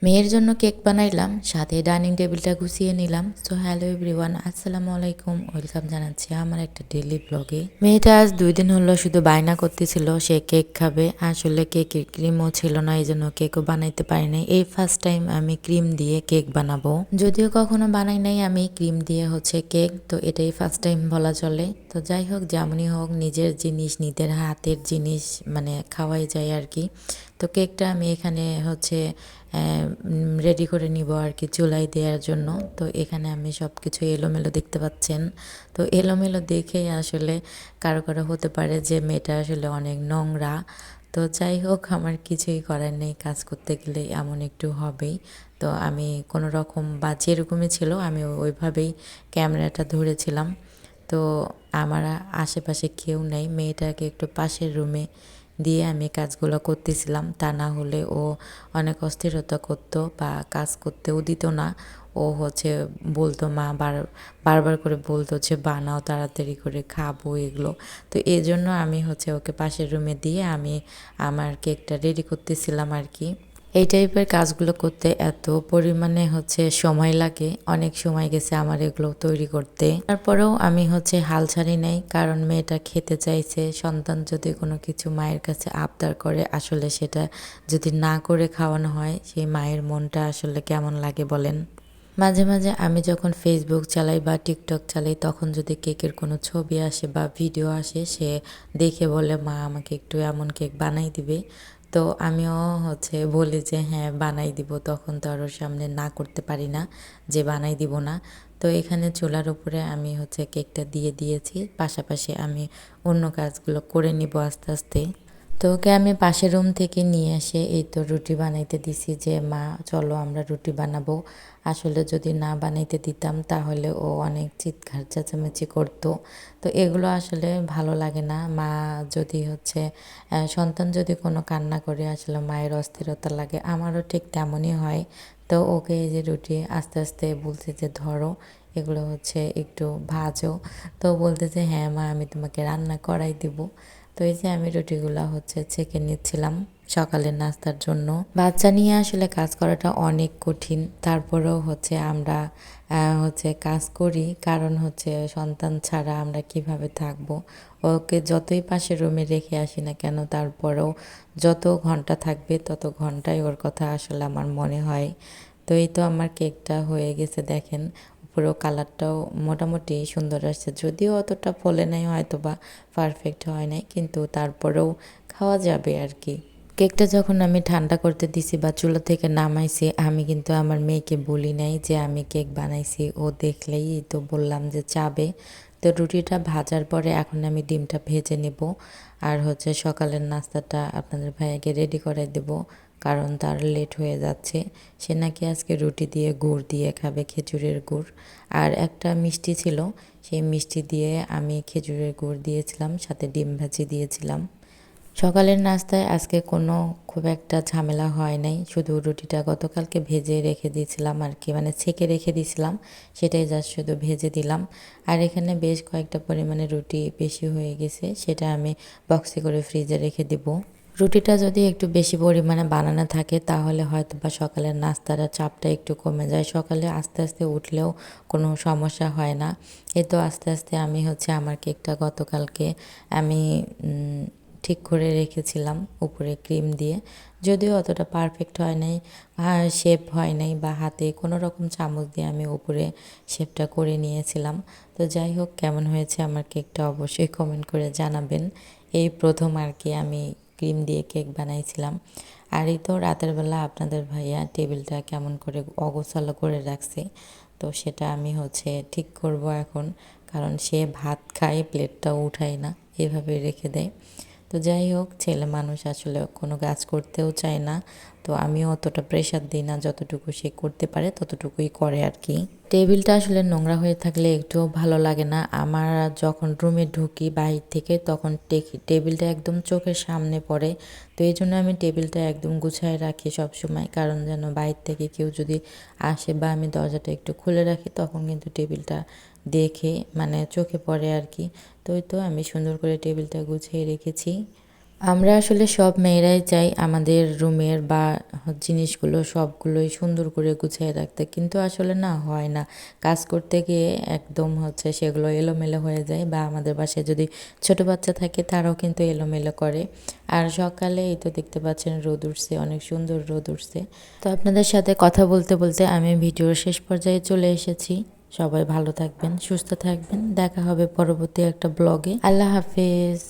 মেয়ের জন্য কেক বানাইলাম, সাথে ডাইনিং টেবিলটা গুছিয়ে নিলাম। সো হ্যালো এভরিওয়ান, আসসালামু আলাইকুম, ওয়েলকাম জানাচ্ছি আমার একটা ডেইলি ব্লগে। মেয়েটা আজ 2 দিন হলো শুধু বায়না করতেছিল সে কেক খাবে। আসলে কেকের ক্রিমও ছিল না, এই জন্য কেকও বানাইতে পারিনি। এই ফার্স্ট টাইম আমি ক্রিম দিয়ে কেক বানাবো, যদিও কখনো বানাই নাই আমি ক্রিম দিয়ে কেক, তো এটাই ফার্স্ট টাইম বলা চলে। তো যাই হোক, যেমনই হোক, নিজের জিনিস নিজের হাতের জিনিস মানে খাওয়াই যায় আর কি। তো কেকটা আমি এখানে রেডি করে নিব আর কি চুলায় দেওয়ার জন্য। তো এখানে আমি সব কিছু এলোমেলো দেখতে পাচ্ছেন। তো এলোমেলো দেখেই আসলে কারো কারো হতে পারে যে মেয়েটা আসলে অনেক নোংরা। তো যাই হোক, আমার কিছুই করার নেই, কাজ করতে গেলে এমন একটু হবেই। তো আমি কোনো রকম বা যেরকমই ছিল আমি ওইভাবেই ক্যামেরাটা ধরেছিলাম। তো আমার আশেপাশে কেউ নেই, মেয়েটাকে একটু পাশের রুমে দিয়ে আমি কাজগুলো করতেছিলাম। তা না হলে ও অনেক অস্থিরতা করতো বা কাজ করতেও দিত না। ও বলতো মা বারবার করে বলতো যে বানাও তাড়াতাড়ি করে খাবো এগুলো। তো এই জন্য আমি ওকে পাশের রুমে দিয়ে আমি আমার কেকটা রেডি করতেছিলাম আর কি। এই টাইপের কাজগুলো করতে এত পরিমাণে সময় লাগে, অনেক সময় গেছে আমার এগুলো তৈরি করতে। তারপরেও আমি হাল ছাড়ি নাই, কারণ মেয়েটা খেতে চাইছে। সন্তান যদি কোনো কিছু মায়ের কাছে আবদার করে, আসলে সেটা যদি না করে খাওয়ানো হয়, সেই মায়ের মনটা আসলে কেমন লাগে বলেন। মাঝে মাঝে আমি যখন ফেসবুক চালাই বা টিকটক চালাই, তখন যদি কেকের কোনো ছবি আসে বা ভিডিও আসে, সে দেখে বলে মা আমাকে একটু এমন কেক বানাই দিবে। তো আমিও বলি যে হ্যাঁ বানাই দিব, তখন তো আর ওর সামনে না করতে পারি না যে বানাই দিব না। তো এখানে চুলার উপরে আমি কেকটা দিয়ে দিয়েছি, পাশাপাশি আমি অন্য কাজগুলো করে নিব আস্তে আস্তে। তো ওকে আমি পাশের রুম থেকে নিয়ে এসে এই তো রুটি বানাইতে দিছি যে মা চলো আমরা রুটি বানাবো। আসলে যদি না বানাইতে দিতাম তাহলে ও অনেক চিৎকার চেঁচামেচি করতো। তো এগুলো আসলে ভালো লাগে না। মা যদি সন্তান যদি কোনো কান্না করে, আসলে মায়ের অস্থিরতা লাগে, আমারও ঠিক তেমনই হয়। তো ওকে এই যে রুটি আস্তে আস্তে বলছে যে ধরো এগুলো একটু ভাজো। তো বলতেছে হ্যাঁ মা আমি তোমাকে রান্না করাই দিব। তো এই যে আমি রুটিগুলা ছেঁকে নিচ্ছিলাম সকালের নাস্তার জন্য। বাচ্চা নিয়ে আসলে কাজ করাটা অনেক কঠিন, তারপরেও আমরা কাজ করি, কারণ সন্তান ছাড়া আমরা কিভাবে থাকবো। ওকে যতই পাশের রুমে রেখে আসি না কেন, তারপরেও যত ঘন্টা থাকবে তত ঘন্টাই ওর কথা আসলে আমার মনে হয়। তো এই তো আমার কেকটা হয়ে গেছে, দেখেন পুরো কালারটাও মোটামুটি সুন্দর আসছে, যদিও অতটা ফলে নাই, হয়তো বা পারফেক্ট হয় নাই, কিন্তু তারপরেও খাওয়া যাবে আর কি। কেকটা যখন আমি ঠান্ডা করতে দিছি বা চুলা থেকে নামাইছি, আমি কিন্তু আমার মেয়েকে বলি নাই যে আমি কেক বানাইছি। ও দেখলেই তো বললাম যে চাবে। তো রুটিটা ভাজার পরে এখন আমি ডিমটা ভেজে নেব, আর সকালের নাস্তাটা আপনাদের ভাইয়াকে রেডি করে দেব, কারণ তার লেট হয়ে যাচ্ছে। সে নাকি আজকে রুটি দিয়ে গুড় দিয়ে খাবে, খেজুরের গুড়। আর একটা মিষ্টি ছিল, সেই মিষ্টি দিয়ে আমি খেজুরের গুড় দিয়েছিলাম, সাথে ডিম ভাজি দিয়েছিলাম। সকালের নাস্তায় আজকে কোনো খুব একটা ঝামেলা হয় নাই, শুধু রুটিটা গতকালকে ভেজে রেখে দিয়েছিলাম আর কি, মানে ছেঁকে রেখে দিয়েছিলাম, সেটাই জাস্ট শুধু ভেজে দিলাম। আর এখানে বেশ কয়েকটা পরিমাণে রুটি বেশি হয়ে গেছে, সেটা আমি বক্সে করে ফ্রিজে রেখে দেব। রুটিটা যদি একটু বেশি পরিমাণে বানানো থাকে তাহলে হয়তো বা সকালের নাস্তাটা চাপটা একটু কমে যায়, সকালে আস্তে আস্তে উঠলেও কোনো সমস্যা হয় না। এই তো আস্তে আস্তে আমি আমার কেকটা গতকালকে আমি ঠিক করে রেখেছিলাম উপরে ক্রিম দিয়ে, যদিও অতটা পারফেক্ট হয় নাই, শেপ হয় নাই, বা হাতে কোনো রকম চামচ দিয়ে আমি উপরে শেপটা করে নিয়েছিলাম। তো যাই হোক, কেমন হয়েছে আমার কেকটা অবশ্যই কমেন্ট করে জানাবেন। এই প্রথম আর কি আমি ক্রিম দিয়ে কেক বানাইছিলাম। আর এই তো রাতের বেলা আপনাদের ভাইয়া টেবিলটা কেমন করে অগোছালো করে রাখছে, তো সেটা আমি ঠিক করব এখন, কারণ সে ভাত খায় প্লেটটাও উঠায় না, এভাবে রেখে দেয়। তো যাই হোক, ছেলে মানুষ আসলে কোনো কাজ করতেও চায় না, তো আমিও অতটা প্রেশার দিই না, যতটুকু সে করতে পারে ততটুকুই করে আর কি। টেবিলটা আসলে নোংরা হয়ে থাকলে একটুও ভালো লাগে না আমার। যখন রুমে ঢুকি বাহির থেকে, তখন টেবিলটা একদম চোখের সামনে পড়ে। তো এই জন্য আমি টেবিলটা একদম গুছায় রাখি সব সময়, কারণ যেন বাইরে থেকে কেউ যদি আসে বা আমি দরজাটা একটু খুলে রাখি, তখন কিন্তু টেবিলটা দেখে মানে চোখে পড়ে আর কি। তো ওই তো আমি সুন্দর করে টেবিলটা গুছিয়ে রেখেছি। আমরা আসলে সব মেয়েরাই চাই আমাদের রুমের বা জিনিসগুলো সবগুলোই সুন্দর করে গুছিয়ে রাখতে, কিন্তু আসলে না হয় না। কাজ করতে গিয়ে একদম সেগুলো এলোমেলো হয়ে যায়, বা আমাদের বাসায় যদি ছোট বাচ্চা থাকে তারাও কিন্তু এলোমেলো করে। আর সকালে এই তো দেখতে পাচ্ছেন রোদ উঠছে, অনেক সুন্দর রোদ উঠছে। তো আপনাদের সাথে কথা বলতে বলতে আমি ভিডিওর শেষ পর্যায়ে চলে এসেছি। সবাই ভালো থাকবেন, সুস্থ থাকবেন, দেখা হবে পরবর্তী একটা ব্লগে। আল্লাহ হাফেজ।